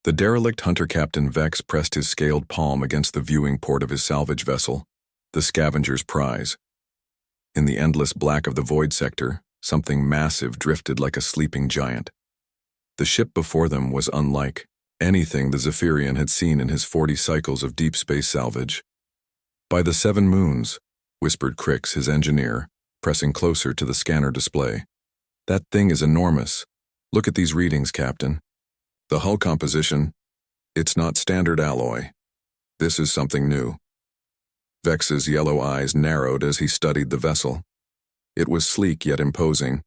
The derelict hunter Captain Vex pressed his scaled palm against the viewing port of his salvage vessel, the scavenger's prize. In the endless black of the void sector, something massive drifted like a sleeping giant. The ship before them was unlike anything the Zephyrian had seen in his 40 cycles of deep space salvage. "By the 7 moons," whispered Crix, his engineer, pressing closer to the scanner display. "That thing is enormous. Look at these readings, Captain. The hull composition, it's not standard alloy. This is something new." Vex's yellow eyes narrowed as he studied the vessel. It was sleek yet imposing,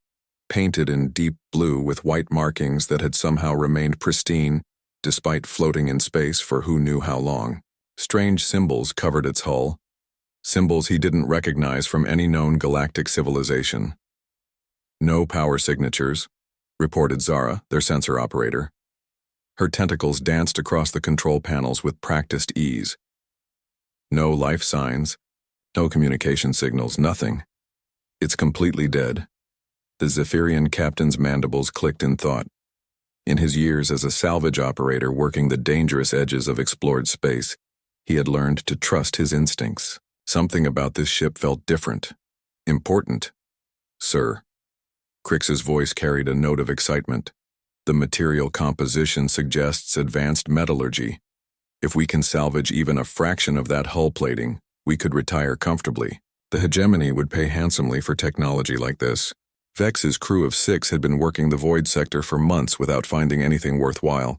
painted in deep blue with white markings that had somehow remained pristine despite floating in space for who knew how long. Strange symbols covered its hull, symbols he didn't recognize from any known galactic civilization. "No power signatures," reported Zara, their sensor operator. Her tentacles danced across the control panels with practiced ease. "No life signs, no communication signals, nothing. It's completely dead." The Zephyrian captain's mandibles clicked in thought. In his years as a salvage operator working the dangerous edges of explored space, he had learned to trust his instincts. Something about this ship felt different, important. "Sir." Crix's voice carried a note of excitement. "The material composition suggests advanced metallurgy. If we can salvage even a fraction of that hull plating, we could retire comfortably. The hegemony would pay handsomely for technology like this." Vex's crew of 6 had been working the void sector for months without finding anything worthwhile.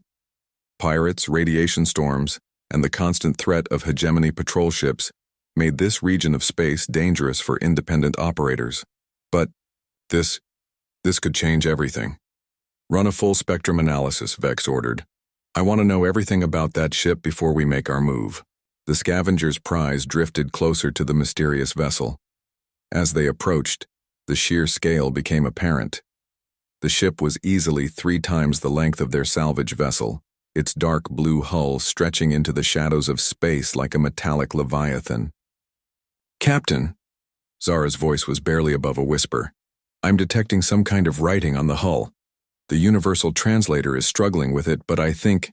Pirates, radiation storms, and the constant threat of hegemony patrol ships made this region of space dangerous for independent operators. But this could change everything. "Run a full spectrum analysis," Vex ordered. "I want to know everything about that ship before we make our move." The scavenger's prize drifted closer to the mysterious vessel. As they approached, the sheer scale became apparent. The ship was easily 3 times the length of their salvage vessel, its dark blue hull stretching into the shadows of space like a metallic leviathan. "Captain," Zara's voice was barely above a whisper, "I'm detecting some kind of writing on the hull. The universal translator is struggling with it, but I think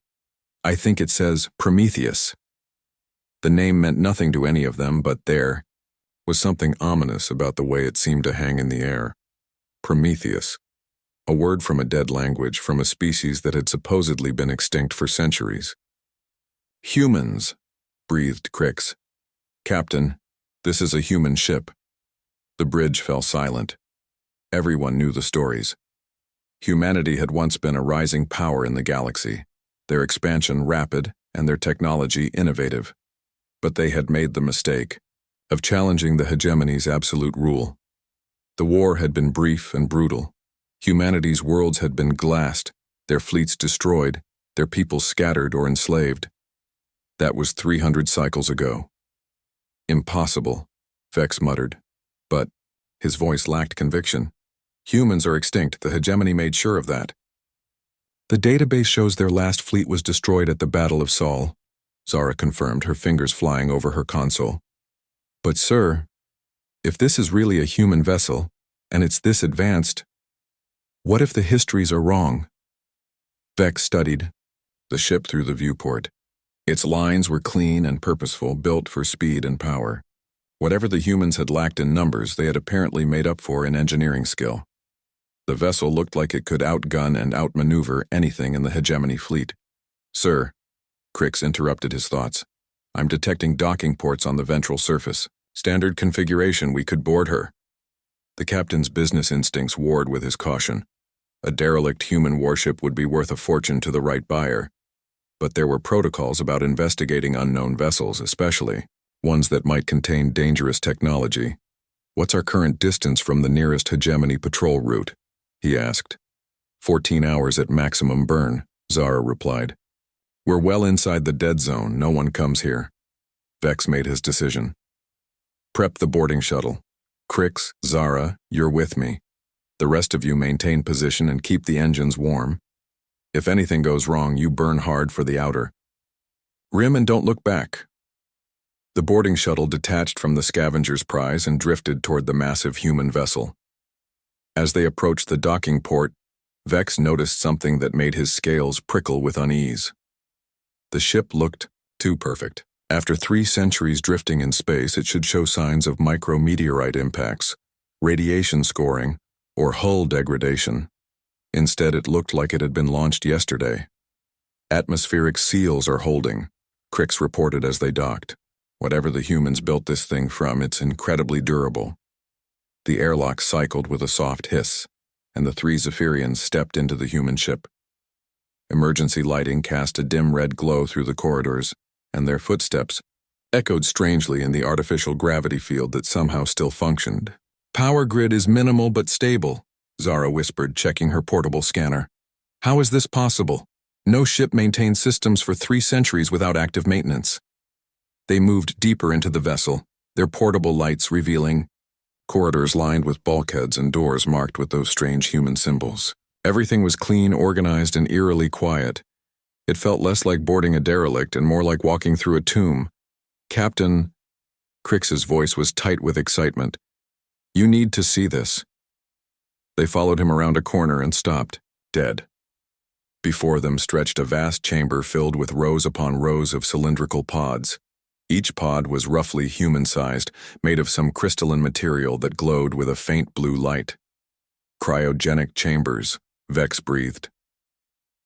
it says Prometheus." The name meant nothing to any of them, but there was something ominous about the way it seemed to hang in the air. Prometheus, a word from a dead language, from a species that had supposedly been extinct for centuries. "Humans," breathed Crix. "Captain, this is a human ship." The bridge fell silent. Everyone knew the stories. Humanity had once been a rising power in the galaxy, their expansion rapid and their technology innovative. But they had made the mistake of challenging the hegemony's absolute rule. The war had been brief and brutal. Humanity's worlds had been glassed, their fleets destroyed, their people scattered or enslaved. That was 300 cycles ago. "Impossible," Vex muttered. But his voice lacked conviction. "Humans are extinct. The hegemony made sure of that." "The database shows their last fleet was destroyed at the Battle of Sol," Zara confirmed, her fingers flying over her console. "But sir, if this is really a human vessel, and it's this advanced, what if the histories are wrong?" Vex studied the ship through the viewport. Its lines were clean and purposeful, built for speed and power. Whatever the humans had lacked in numbers, they had apparently made up for in engineering skill. The vessel looked like it could outgun and outmaneuver anything in the hegemony fleet. "Sir," Crix interrupted his thoughts, "I'm detecting docking ports on the ventral surface. Standard configuration, we could board her." The captain's business instincts warred with his caution. A derelict human warship would be worth a fortune to the right buyer. But there were protocols about investigating unknown vessels, especially ones that might contain dangerous technology. "What's our current distance from the nearest hegemony patrol route?" he asked. 14 hours at maximum burn," Zara replied. "We're well inside the dead zone. No one comes here." Vex made his decision. "Prep the boarding shuttle. Crix, Zara, you're with me. The rest of you maintain position and keep the engines warm. If anything goes wrong, you burn hard for the outer. Rim and don't look back." The boarding shuttle detached from the scavenger's prize and drifted toward the massive human vessel. As they approached the docking port, Vex noticed something that made his scales prickle with unease. The ship looked too perfect. After 3 centuries drifting in space, it should show signs of micrometeorite impacts, radiation scoring, or hull degradation. Instead, it looked like it had been launched yesterday. Atmospheric seals are holding, Crix reported as they docked. Whatever the humans built this thing from, it's incredibly durable. The airlock cycled with a soft hiss, and the 3 Zephyrians stepped into the human ship. Emergency lighting cast a dim red glow through the corridors, and their footsteps echoed strangely in the artificial gravity field that somehow still functioned. "Power grid is minimal but stable," Zara whispered, checking her portable scanner. "How is this possible? No ship maintained systems for 3 centuries without active maintenance." They moved deeper into the vessel, their portable lights revealing corridors lined with bulkheads and doors marked with those strange human symbols. Everything was clean, organized, and eerily quiet. It felt less like boarding a derelict and more like walking through a tomb. "Captain," Crix's voice was tight with excitement, "you need to see this." They followed him around a corner and stopped, dead. Before them stretched a vast chamber filled with rows upon rows of cylindrical pods. Each pod was roughly human-sized, made of some crystalline material that glowed with a faint blue light. "Cryogenic chambers," Vex breathed.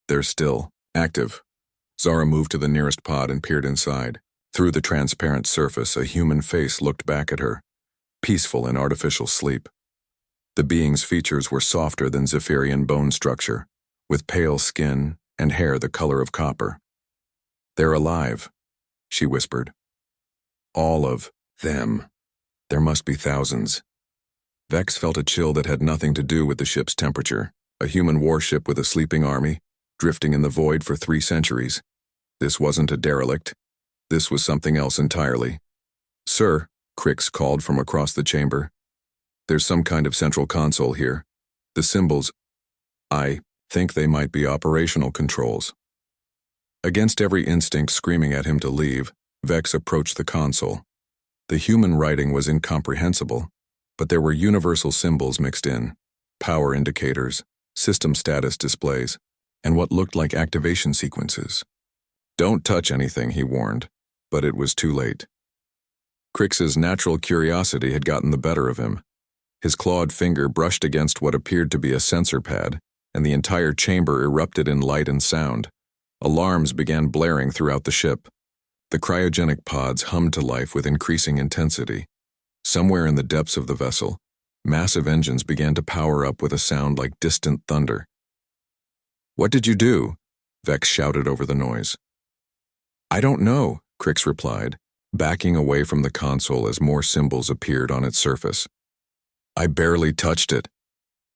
"They're still active." Zara moved to the nearest pod and peered inside. Through the transparent surface, a human face looked back at her, peaceful in artificial sleep. The being's features were softer than Zephyrian bone structure, with pale skin and hair the color of copper. "They're alive," she whispered. "All of them. There must be thousands." Vex felt a chill that had nothing to do with the ship's temperature. A human warship with a sleeping army, drifting in the void for 3 centuries. This wasn't a derelict. This was something else entirely. "Sir," Crix called from across the chamber. "There's some kind of central console here. The symbols, I think they might be operational controls." Against every instinct screaming at him to leave, Vex approached the console. The human writing was incomprehensible, but there were universal symbols mixed in, power indicators, system status displays, and what looked like activation sequences. "Don't touch anything," he warned, but it was too late. Crix's natural curiosity had gotten the better of him. His clawed finger brushed against what appeared to be a sensor pad, and the entire chamber erupted in light and sound. Alarms began blaring throughout the ship. The cryogenic pods hummed to life with increasing intensity. Somewhere in the depths of the vessel, massive engines began to power up with a sound like distant thunder. "What did you do?" Vex shouted over the noise. "I don't know," Crix replied, backing away from the console as more symbols appeared on its surface. "I barely touched it."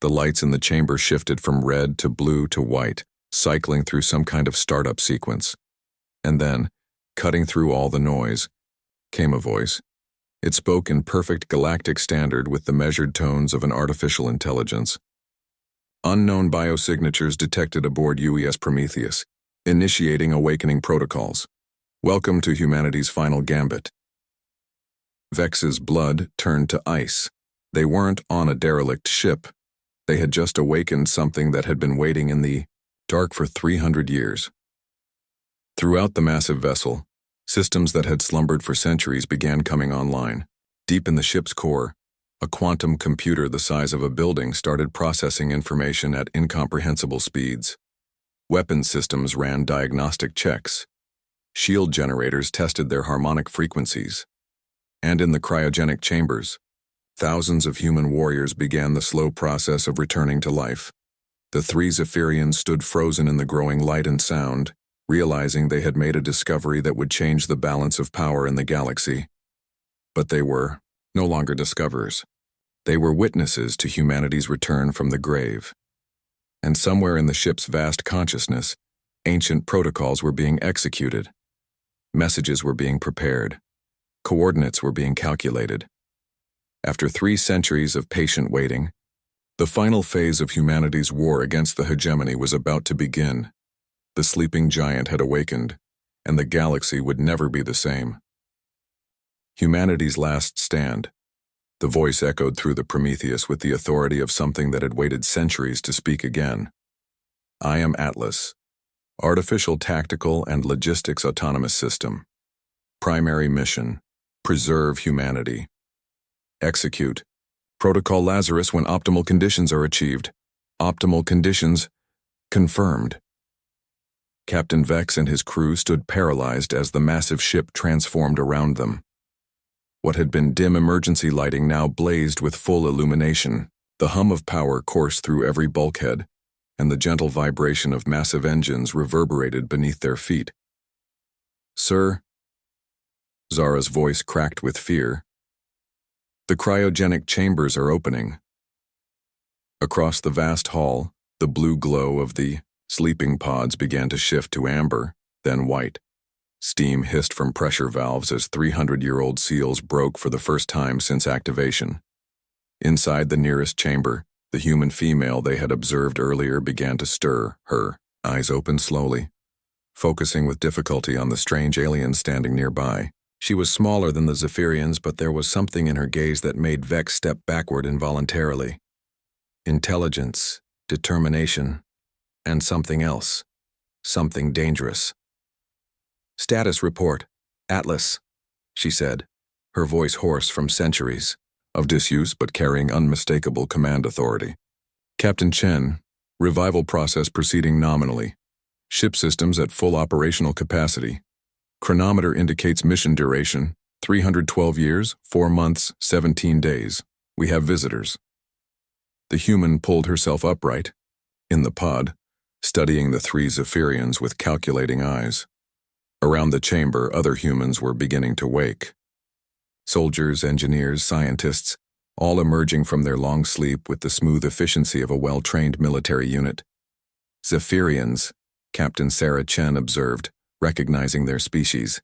The lights in the chamber shifted from red to blue to white, cycling through some kind of startup sequence. And then, cutting through all the noise, came a voice. It spoke in perfect galactic standard with the measured tones of an artificial intelligence. "Unknown biosignatures detected aboard UES Prometheus, initiating awakening protocols. Welcome to humanity's final gambit." Vex's blood turned to ice. They weren't on a derelict ship. They had just awakened something that had been waiting in the dark for 300 years. Throughout the massive vessel, systems that had slumbered for centuries began coming online. Deep in the ship's core, a quantum computer the size of a building started processing information at incomprehensible speeds. Weapons systems ran diagnostic checks. Shield generators tested their harmonic frequencies. And in the cryogenic chambers, thousands of human warriors began the slow process of returning to life. The 3 Zephyrians stood frozen in the growing light and sound, realizing they had made a discovery that would change the balance of power in the galaxy. But they were no longer discoverers. They were witnesses to humanity's return from the grave. And somewhere in the ship's vast consciousness, ancient protocols were being executed. Messages were being prepared. Coordinates were being calculated. After 3 centuries of patient waiting, the final phase of humanity's war against the hegemony was about to begin. The sleeping giant had awakened, and the galaxy would never be the same. Humanity's last stand. The voice echoed through the Prometheus with the authority of something that had waited centuries to speak again. "I am Atlas, Artificial Tactical and Logistics Autonomous System. Primary mission: preserve humanity. Execute. Protocol Lazarus when optimal conditions are achieved. Optimal conditions confirmed. Captain Vex and his crew stood paralyzed as the massive ship transformed around them. What had been dim emergency lighting now blazed with full illumination. The hum of power coursed through every bulkhead, and the gentle vibration of massive engines reverberated beneath their feet. "Sir," Zara's voice cracked with fear, "the cryogenic chambers are opening." Across the vast hall, the blue glow of the sleeping pods began to shift to amber, then white. Steam hissed from pressure valves as 300-year-old seals broke for the first time since activation. Inside the nearest chamber, the human female they had observed earlier began to stir, her eyes opened slowly, focusing with difficulty on the strange alien standing nearby. She was smaller than the Zephyrians, but there was something in her gaze that made Vex step backward involuntarily. Intelligence, determination, and something else. Something dangerous. "Status report, Atlas," she said, her voice hoarse from centuries of disuse but carrying unmistakable command authority. "Captain Chen, revival process proceeding nominally. Ship systems at full operational capacity. Chronometer indicates mission duration, 312 years, 4 months, 17 days. We have visitors." The human pulled herself upright, in the pod, studying the 3 Zephyrians with calculating eyes. Around the chamber, other humans were beginning to wake. Soldiers, engineers, scientists, all emerging from their long sleep with the smooth efficiency of a well-trained military unit. "Zephyrians," Captain Sarah Chen observed, recognizing their species.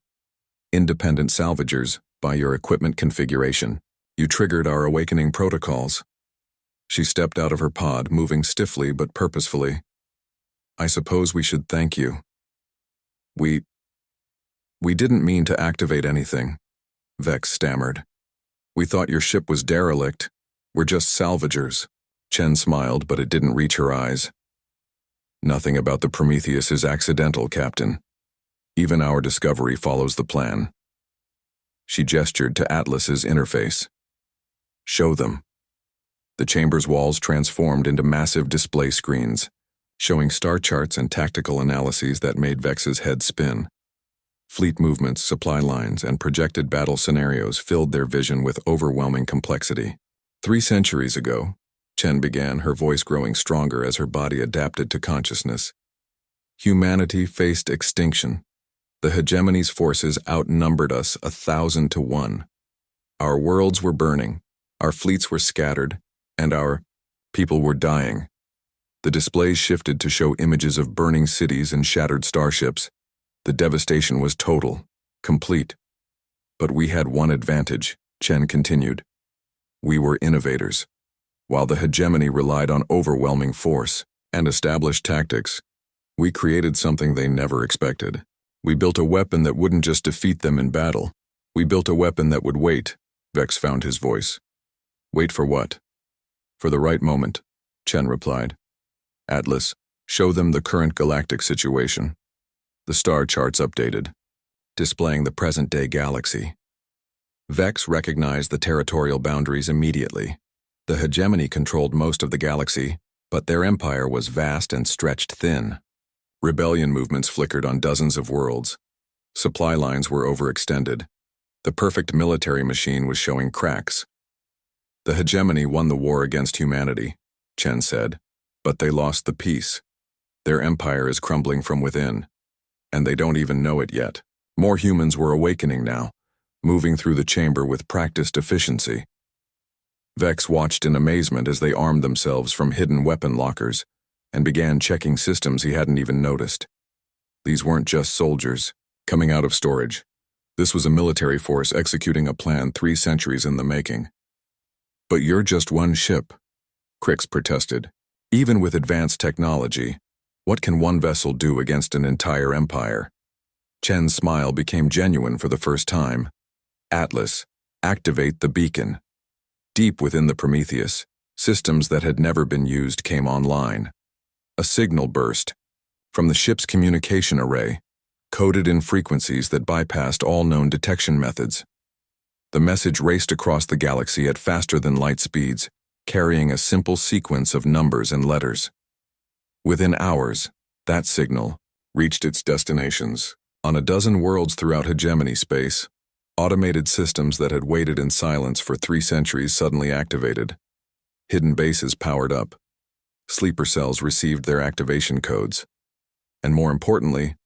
"Independent salvagers, by your equipment configuration. You triggered our awakening protocols." She stepped out of her pod, moving stiffly but purposefully. "I suppose we should thank you. We didn't mean to activate anything," Vex stammered. "We thought your ship was derelict. We're just salvagers." Chen smiled, but it didn't reach her eyes. "Nothing about the Prometheus is accidental, Captain. Even our discovery follows the plan." She gestured to Atlas's interface. "Show them." The chamber's walls transformed into massive display screens, showing star charts and tactical analyses that made Vex's head spin. Fleet movements, supply lines, and projected battle scenarios filled their vision with overwhelming complexity. 3 centuries ago, Chen began, her voice growing stronger as her body adapted to consciousness. Humanity faced extinction. The hegemony's forces outnumbered us 1,000 to 1. Our worlds were burning, our fleets were scattered, and our people were dying. The displays shifted to show images of burning cities and shattered starships. The devastation was total, complete. But we had one advantage, Chen continued. We were innovators. While the hegemony relied on overwhelming force and established tactics, we created something they never expected. We built a weapon that wouldn't just defeat them in battle. We built a weapon that would wait, Vex found his voice. Wait for what? For the right moment, Chen replied. Atlas, show them the current galactic situation. The star charts updated, displaying the present-day galaxy. Vex recognized the territorial boundaries immediately. The hegemony controlled most of the galaxy, but their empire was vast and stretched thin. Rebellion movements flickered on dozens of worlds. Supply lines were overextended. The perfect military machine was showing cracks. The hegemony won the war against humanity, Chen said, but they lost the peace. Their empire is crumbling from within, and they don't even know it yet. More humans were awakening now, moving through the chamber with practiced efficiency. Vex watched in amazement as they armed themselves from hidden weapon lockers and began checking systems he hadn't even noticed. These weren't just soldiers coming out of storage. This was a military force executing a plan 3 centuries in the making. But you're just one ship, Crix protested. Even with advanced technology, what can one vessel do against an entire empire? Chen's smile became genuine for the first time. Atlas, activate the beacon. Deep within the Prometheus, systems that had never been used came online. A signal burst, from the ship's communication array, coded in frequencies that bypassed all known detection methods. The message raced across the galaxy at faster-than-light speeds, carrying a simple sequence of numbers and letters. Within hours, that signal reached its destinations. On a dozen worlds throughout hegemony space, automated systems that had waited in silence for 3 centuries suddenly activated. Hidden bases powered up. Sleeper cells received their activation codes. And more importantly,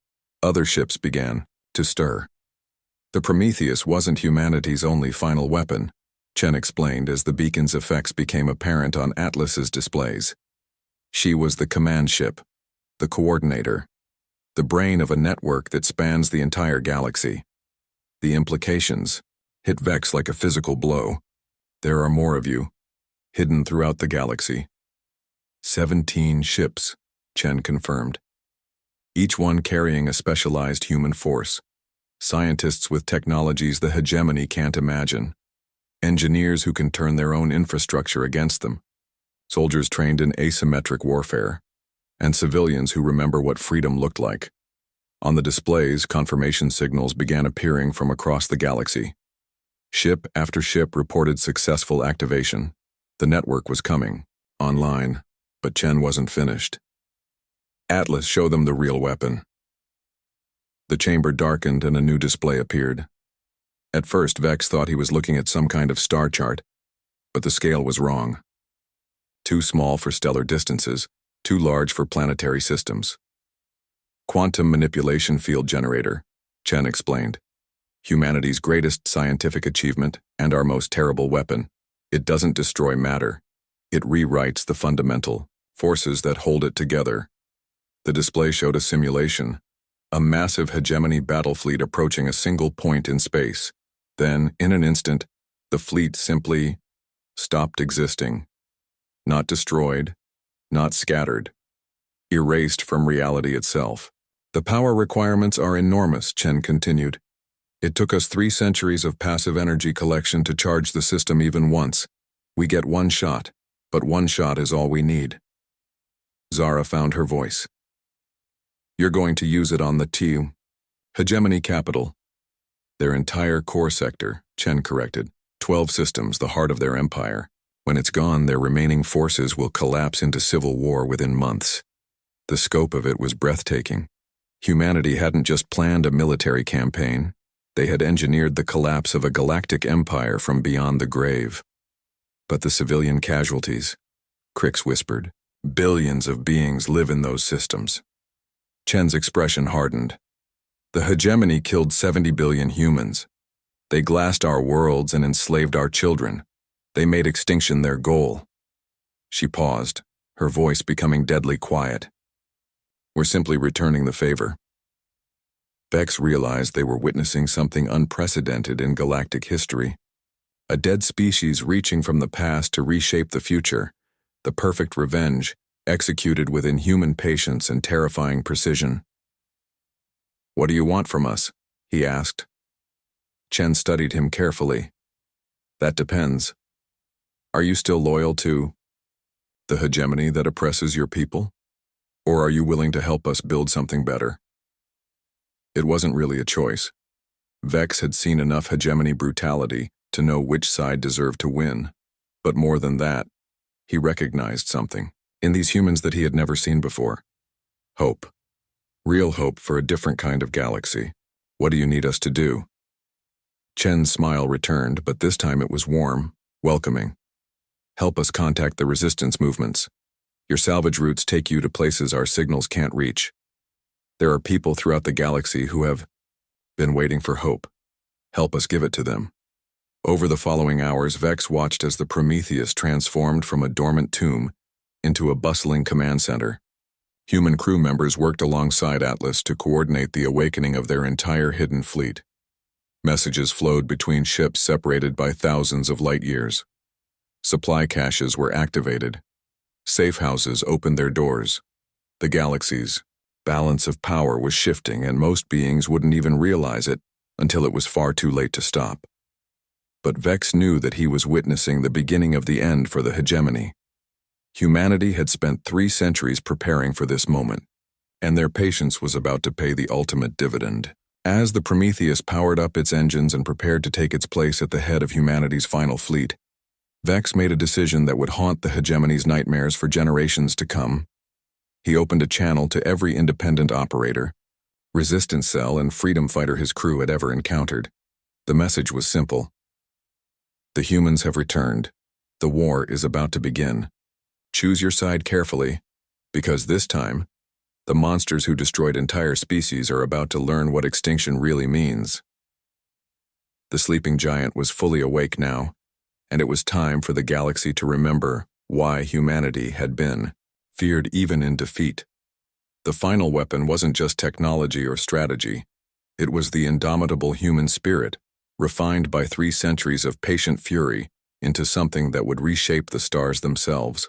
other ships began to stir. The Prometheus wasn't humanity's only final weapon, Chen explained as the beacon's effects became apparent on Atlas's displays. She was the command ship, the coordinator, the brain of a network that spans the entire galaxy. The implications hit Vex like a physical blow. There are more of you, hidden throughout the galaxy. 17 ships, Chen confirmed. Each one carrying a specialized human force. Scientists with technologies the hegemony can't imagine. Engineers who can turn their own infrastructure against them. Soldiers trained in asymmetric warfare. And civilians who remember what freedom looked like. On the displays, confirmation signals began appearing from across the galaxy. Ship after ship reported successful activation. The network was coming, online, but Chen wasn't finished. Atlas, show them the real weapon. The chamber darkened and a new display appeared. At first, Vex thought he was looking at some kind of star chart, but the scale was wrong. Too small for stellar distances, too large for planetary systems. Quantum manipulation field generator, Chen explained. Humanity's greatest scientific achievement and our most terrible weapon. It doesn't destroy matter. It rewrites the fundamental forces that hold it together. The display showed a simulation, a massive hegemony battle fleet approaching a single point in space. Then, in an instant, the fleet simply stopped existing. Not destroyed, not scattered, erased from reality itself. The power requirements are enormous, Chen continued. It took us 3 centuries of passive energy collection to charge the system even once. We get one shot, but one shot is all we need. Zara found her voice. You're going to use it on the hegemony capital. Their entire core sector, Chen corrected. 12 systems, the heart of their empire. When it's gone, their remaining forces will collapse into civil war within months. The scope of it was breathtaking. Humanity hadn't just planned a military campaign. They had engineered the collapse of a galactic empire from beyond the grave. But the civilian casualties, Crix whispered. Billions of beings live in those systems. Chen's expression hardened. The hegemony killed 70 billion humans. They glassed our worlds and enslaved our children. They made extinction their goal. She paused, her voice becoming deadly quiet. We're simply returning the favor. Vex realized they were witnessing something unprecedented in galactic history. A dead species reaching from the past to reshape the future. The perfect revenge, executed with inhuman patience and terrifying precision. What do you want from us? He asked. Chen studied him carefully. That depends. Are you still loyal to the hegemony that oppresses your people? Or are you willing to help us build something better? It wasn't really a choice. Vex had seen enough hegemony brutality to know which side deserved to win. But more than that, he recognized something in these humans that he had never seen before. Hope. Real hope for a different kind of galaxy. What do you need us to do? Chen's smile returned, but this time it was warm, welcoming. Help us contact the resistance movements. Your salvage routes take you to places our signals can't reach. There are people throughout the galaxy who have been waiting for hope. Help us give it to them. Over the following hours, Vex watched as the Prometheus transformed from a dormant tomb into a bustling command center. Human crew members worked alongside Atlas to coordinate the awakening of their entire hidden fleet. Messages flowed between ships separated by thousands of light years. Supply caches were activated. Safe houses opened their doors. The galaxy's balance of power was shifting, and most beings wouldn't even realize it until it was far too late to stop. But Vex knew that he was witnessing the beginning of the end for the hegemony. Humanity had spent 3 centuries preparing for this moment, and their patience was about to pay the ultimate dividend. As the Prometheus powered up its engines and prepared to take its place at the head of humanity's final fleet, Vex made a decision that would haunt the hegemony's nightmares for generations to come. He opened a channel to every independent operator, resistance cell, and freedom fighter his crew had ever encountered. The message was simple. The humans have returned. The war is about to begin. Choose your side carefully, because this time, the monsters who destroyed entire species are about to learn what extinction really means. The sleeping giant was fully awake now, and it was time for the galaxy to remember why humanity had been feared even in defeat. The final weapon wasn't just technology or strategy. It was the indomitable human spirit, refined by 3 centuries of patient fury into something that would reshape the stars themselves.